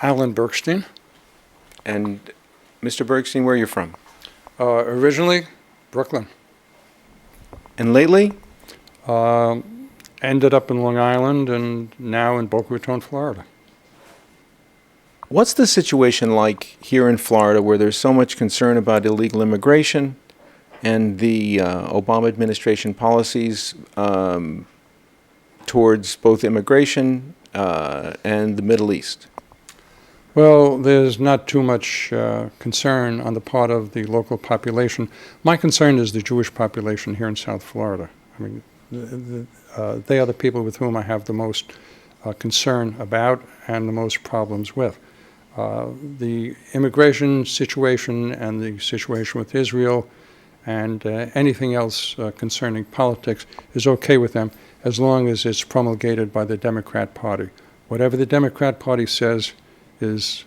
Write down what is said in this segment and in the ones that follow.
Alan Bergstein. And Mr. Bergstein, where are you from? Originally, Brooklyn. And lately? Ended up in Long Island and now in Boca Raton, Florida. What's the situation like here in Florida where there's so much concern about illegal immigration and the Obama administration policies towards both immigration and the Middle East? Well, there's not too much concern on the part of the local population. My concern is the Jewish population here in South Florida. I mean, they are the people with whom I have the most concern about and the most problems with. The immigration situation and the situation with Israel and anything else concerning politics is okay with them as long as it's promulgated by the Democrat Party. Whatever the Democrat Party says is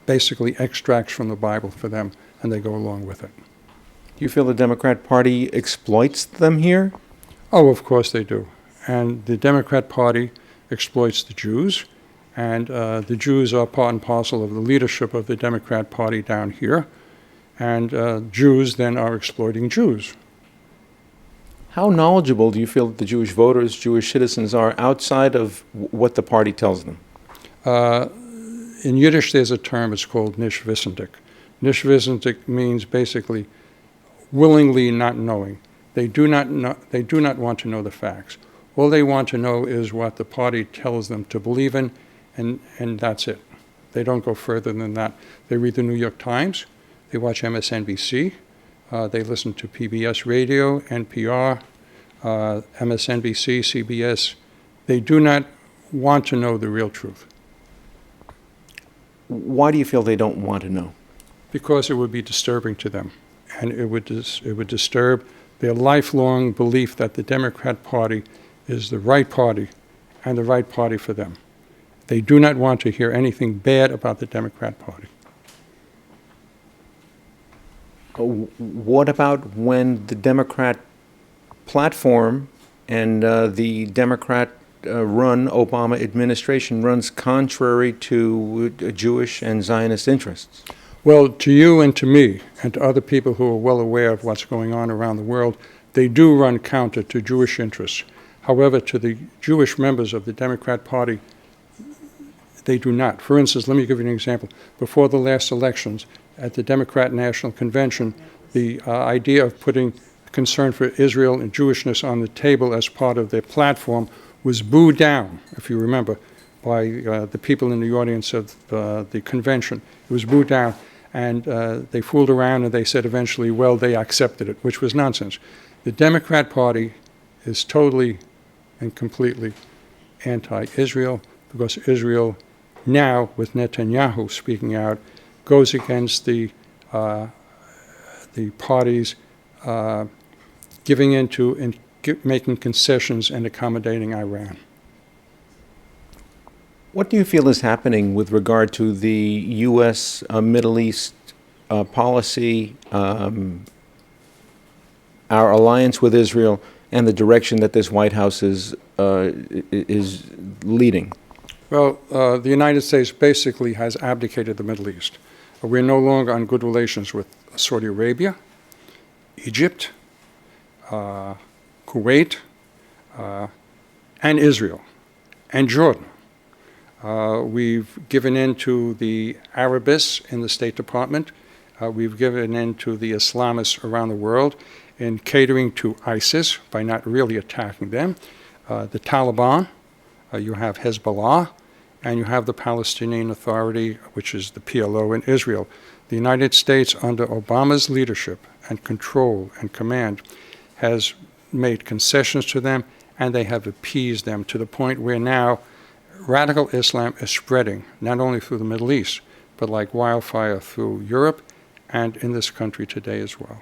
basically extracts from the Bible for them, and they go along with it. Do you feel the Democrat Party exploits them here? Oh, of course they do. And the Democrat Party exploits the Jews, and the Jews are part and parcel of the leadership of the Democrat Party down here, and Jews then are exploiting Jews. How knowledgeable do you feel that the Jewish voters, Jewish citizens are outside of what the party tells them? In Yiddish, there's a term, it's called nicht wissendig. Nicht wissendig means basically willingly not knowing. They do not want to know the facts. All they want to know is what the party tells them to believe in, and that's it. They don't go further than that. They read the New York Times, they watch MSNBC, they listen to PBS radio, NPR, MSNBC, CBS. They do not want to know the real truth. Why do you feel they don't want to know? Because it would be disturbing to them, and it would disturb their lifelong belief that the Democrat Party is the right party and the right party for them. They do not want to hear anything bad about the Democrat Party. What about when the Democrat platform and the Democrat-run Obama administration runs contrary to Jewish and Zionist interests? Well, to you and to me and to other people who are well aware of what's going on around the world, they do run counter to Jewish interests. However, to the Jewish members of the Democrat Party, they do not. For instance, let me give you an example. Before the last elections, at the Democrat National Convention, the idea of putting concern for Israel and Jewishness on the table as part of their platform was booed down, if you remember, by the people in the audience of the convention. It was booed down, and they fooled around and they said eventually, well, they accepted it, which was nonsense. The Democrat Party is totally and completely anti-Israel because Israel now, with Netanyahu speaking out, goes against the parties giving into and making concessions and accommodating Iran. What do you feel is happening with regard to the U.S. Middle East policy, our alliance with Israel, and the direction that this White House is leading? Well, the United States basically has abdicated the Middle East. We're no longer on good relations with Saudi Arabia, Egypt, Kuwait, and Israel, and Jordan. We've given in to the Arabists in the State Department. We've given in to the Islamists around the world in catering to ISIS by not really attacking them. The Taliban, you have Hezbollah, and you have the Palestinian Authority, which is the PLO in Israel. The United States, under Obama's leadership and control and command, has made concessions to them, and they have appeased them to the point where now radical Islam is spreading, not only through the Middle East, but like wildfire through Europe and in this country today as well.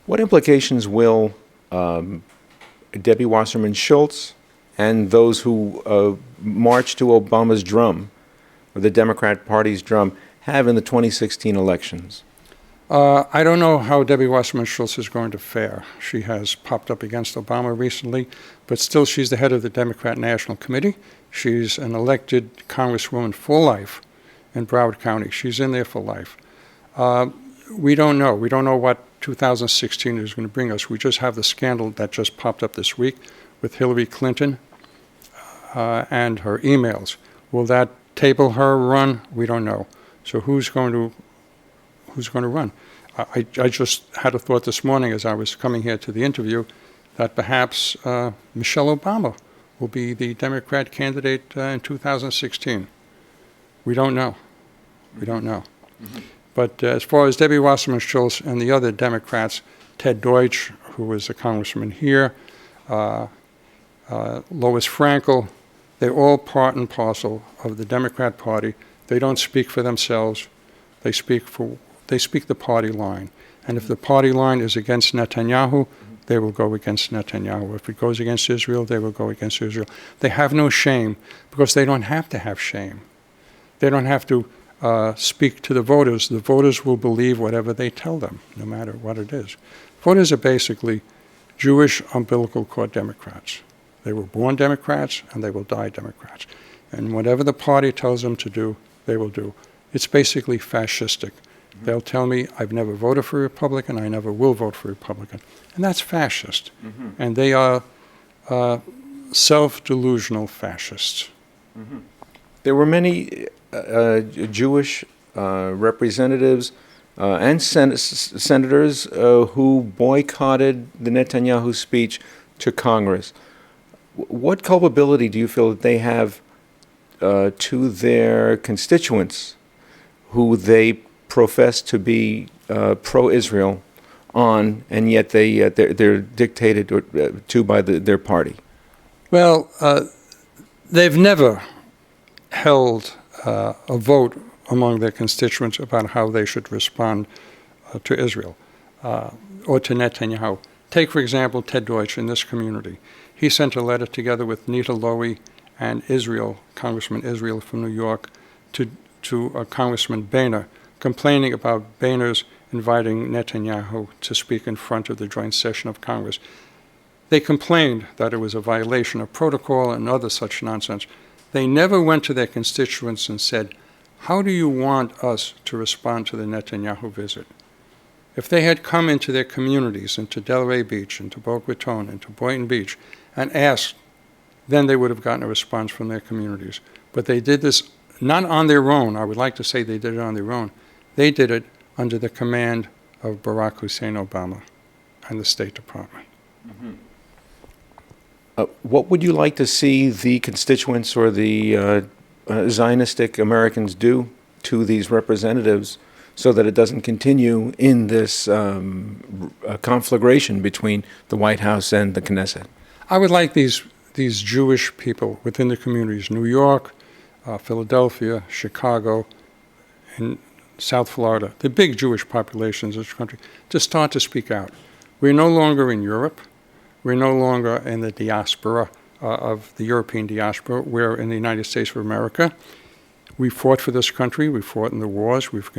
What implications will Debbie Wasserman Schultz and those who marched to Obama's drum, or the Democrat Party's drum, have in the 2016 elections? I don't know how Debbie Wasserman Schultz is going to fare. She has popped up against Obama recently, but still she's the head of the Democrat National Committee. She's an elected congresswoman for life in Broward County. She's in there for life. We don't know. We don't know what 2016 is going to bring us. We just have the scandal that just popped up this week with Hillary Clinton and her emails. Will that table her run? We don't know. So who's going to run? I just had a thought this morning as I was coming here to the interview that perhaps Michelle Obama will be the Democrat candidate in 2016. We don't know. We don't know. Mm-hmm. But as far as Debbie Wasserman Schultz and the other Democrats, Ted Deutsch, who was a congressman here, Lois Frankel, they're all part and parcel of the Democrat Party. They don't speak for themselves. They speak the party line. And if the party line is against Netanyahu, they will go against Netanyahu. If it goes against Israel, they will go against Israel. They have no shame because they don't have to have shame. They don't have to speak to the voters. The voters will believe whatever they tell them, no matter what it is. Voters are basically Jewish umbilical cord Democrats. They were born Democrats and they will die Democrats. And whatever the party tells them to do, they will do. It's basically fascistic. Mm-hmm. They'll tell me, I've never voted for a Republican, I never will vote for a Republican. And that's fascist. Mm-hmm. And they are self-delusional fascists. Mm-hmm. There were many Jewish representatives and senators who boycotted the Netanyahu speech to Congress. What culpability do you feel that they have to their constituents who they profess to be pro-Israel on, and yet they're dictated to by their party? Well, they've never held a vote among their constituents about how they should respond to Israel or to Netanyahu. Take, for example, Ted Deutsch in this community. He sent a letter together with Nita Lowey and Israel, Congressman Israel from New York, to Congressman Boehner, complaining about Boehner's inviting Netanyahu to speak in front of the joint session of Congress. They complained that it was a violation of protocol and other such nonsense. They never went to their constituents and said, how do you want us to respond to the Netanyahu visit? If they had come into their communities, into Delray Beach, into Boca Raton, into Boynton Beach, and asked, then they would have gotten a response from their communities. But they did this not on their own. I would like to say they did it on their own. They did it under the command of Barack Hussein Obama and the State Department. Mm-hmm. What would you like to see the constituents or the Zionistic Americans do to these representatives so that it doesn't continue in this conflagration between the White House and the Knesset? I would like these Jewish people within the communities, New York, Philadelphia, Chicago, and South Florida, the big Jewish populations of this country, to start to speak out. We're no longer in Europe. We're no longer in the diaspora of the European diaspora. We're in the United States of America. We fought for this country. We fought in the wars. We've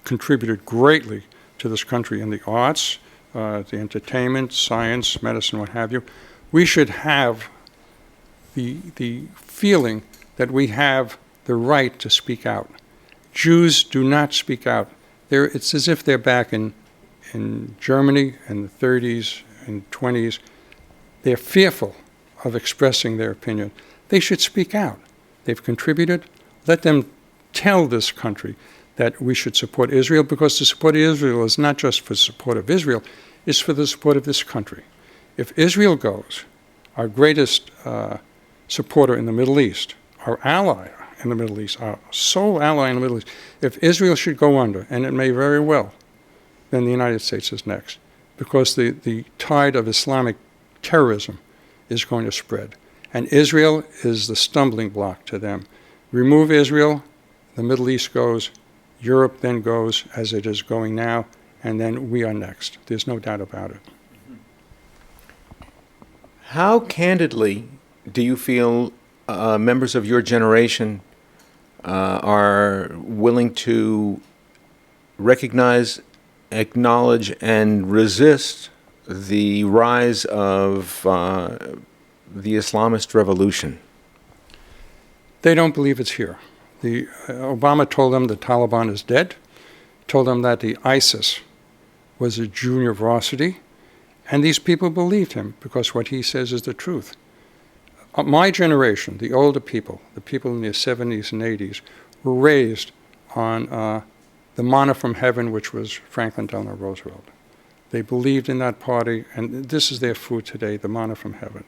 contributed greatly to this country in the arts, the entertainment, science, medicine, what have you. We should have the feeling that we have the right to speak out. Jews do not speak out. It's as if they're back in Germany in the 30s and 20s. They're fearful of expressing their opinion. They should speak out. They've contributed. Let them tell this country that we should support Israel, because the support of Israel is not just for the support of Israel, it's for the support of this country. If Israel goes, our greatest supporter in the Middle East, our ally in the Middle East, our sole ally in the Middle East, if Israel should go under, and it may very well, then the United States is next, because the tide of Islamic terrorism is going to spread. And Israel is the stumbling block to them. Remove Israel, the Middle East goes, Europe then goes as it is going now, and then we are next. There's no doubt about it. How candidly do you feel members of your generation are willing to recognize acknowledge and resist the rise of the Islamist revolution? They don't believe it's here. Obama told them the Taliban is dead, told them that the ISIS was a junior varsity, and these people believed him because what he says is the truth. My generation, the older people, the people in their 70s and 80s, were raised on the manna from heaven, which was Franklin Delano Roosevelt. They believed in that party, and this is their food today, the manna from heaven.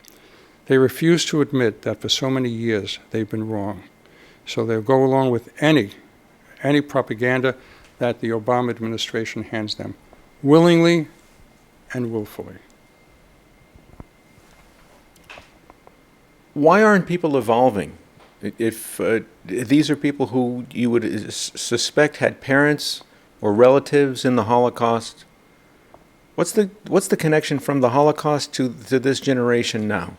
They refuse to admit that for so many years they've been wrong. So they'll go along with any propaganda that the Obama administration hands them, willingly and willfully. Why aren't people evolving? If these are people who you would suspect had parents or relatives in the Holocaust, what's the connection from the Holocaust to this generation now?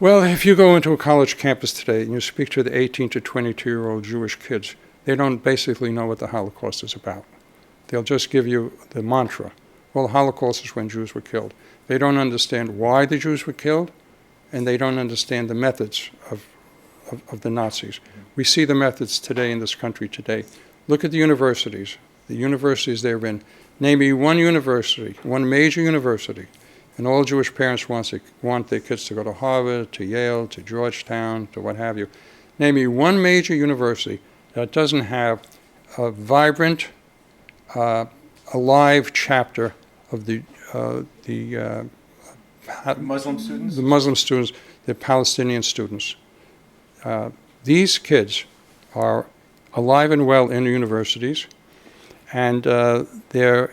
Well, if you go into a college campus today and you speak to the 18 to 22-year-old Jewish kids, they don't basically know what the Holocaust is about. They'll just give you the mantra, well, the Holocaust is when Jews were killed. They don't understand why the Jews were killed, and they don't understand the methods of the Nazis. We see the methods today in this country today. Look at the universities they're in. Name me one university, one major university, and all Jewish parents want their kids to go to Harvard, to Yale, to Georgetown, to what have you. Name me one major university that doesn't have a vibrant, alive chapter of the Muslim students? The Muslim students, the Palestinian students. These kids are alive and well in the universities, and they're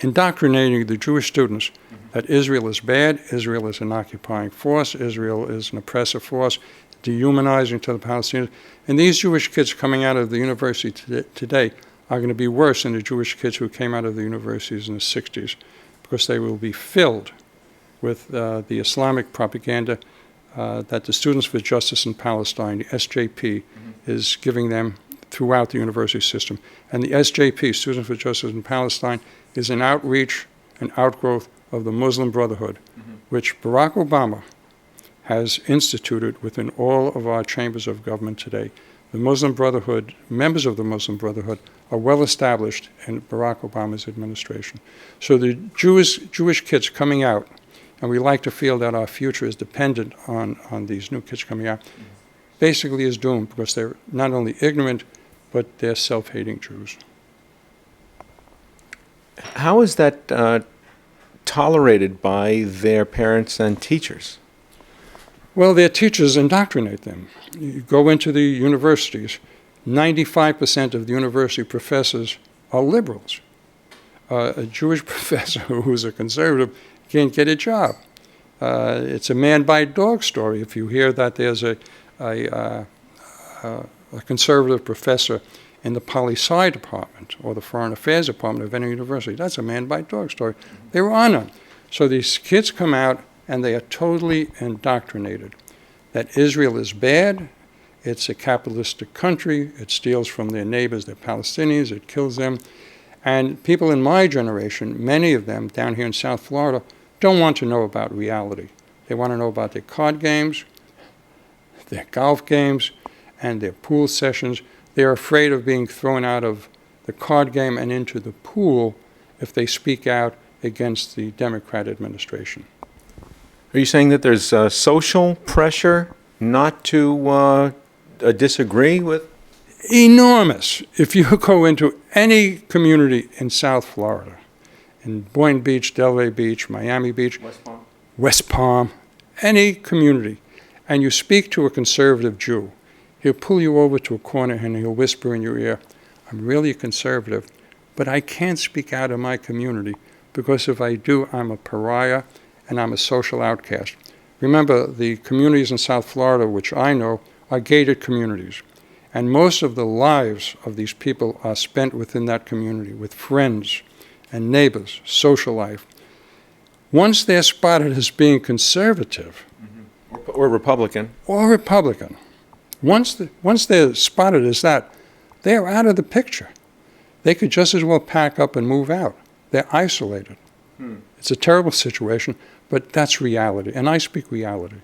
indoctrinating the Jewish students that Israel is bad, Israel is an occupying force, Israel is an oppressive force, dehumanizing to the Palestinians. And these Jewish kids coming out of the university today are going to be worse than the Jewish kids who came out of the universities in the 60s, because they will be filled with the Islamic propaganda that the Students for Justice in Palestine, the SJP, is giving them throughout the university system. And the SJP, Students for Justice in Palestine, is an outreach, an outgrowth of the Muslim Brotherhood, which Barack Obama has instituted within all of our chambers of government today. The Muslim Brotherhood, members of the Muslim Brotherhood, are well established in Barack Obama's administration. So the Jewish kids coming out, and we like to feel that our future is dependent on these new kids coming out, basically is doomed, because they're not only ignorant, but they're self-hating Jews. How is that tolerated by their parents and teachers? Well, their teachers indoctrinate them. You go into the universities, 95% of the university professors are liberals. A Jewish professor who's a conservative can't get a job. It's a man-by-dog story. If you hear that there's a conservative professor in the poli-sci department or the foreign affairs department of any university, that's a man-by-dog story. They were on them. So these kids come out and they are totally indoctrinated that Israel is bad, it's a capitalistic country, it steals from their neighbors, the Palestinians, it kills them. And people in my generation, many of them down here in South Florida, don't want to know about reality. They want to know about their card games, their golf games, and their pool sessions. They're afraid of being thrown out of the card game and into the pool if they speak out against the Democrat administration. Are you saying that there's social pressure not to disagree with? Enormous. If you go into any community in South Florida, in Boynton Beach, Delray Beach, Miami Beach, West Palm, any community, and you speak to a conservative Jew, he'll pull you over to a corner and he'll whisper in your ear, I'm really a conservative, but I can't speak out in my community because if I do, I'm a pariah and I'm a social outcast. Remember, the communities in South Florida, which I know, are gated communities. And most of the lives of these people are spent within that community with friends and neighbors, social life. Once they're spotted as being conservative, or Republican, once they're spotted as that, they're out of the picture. They could just as well pack up and move out. They're isolated. It's a terrible situation, but that's reality, and I speak reality.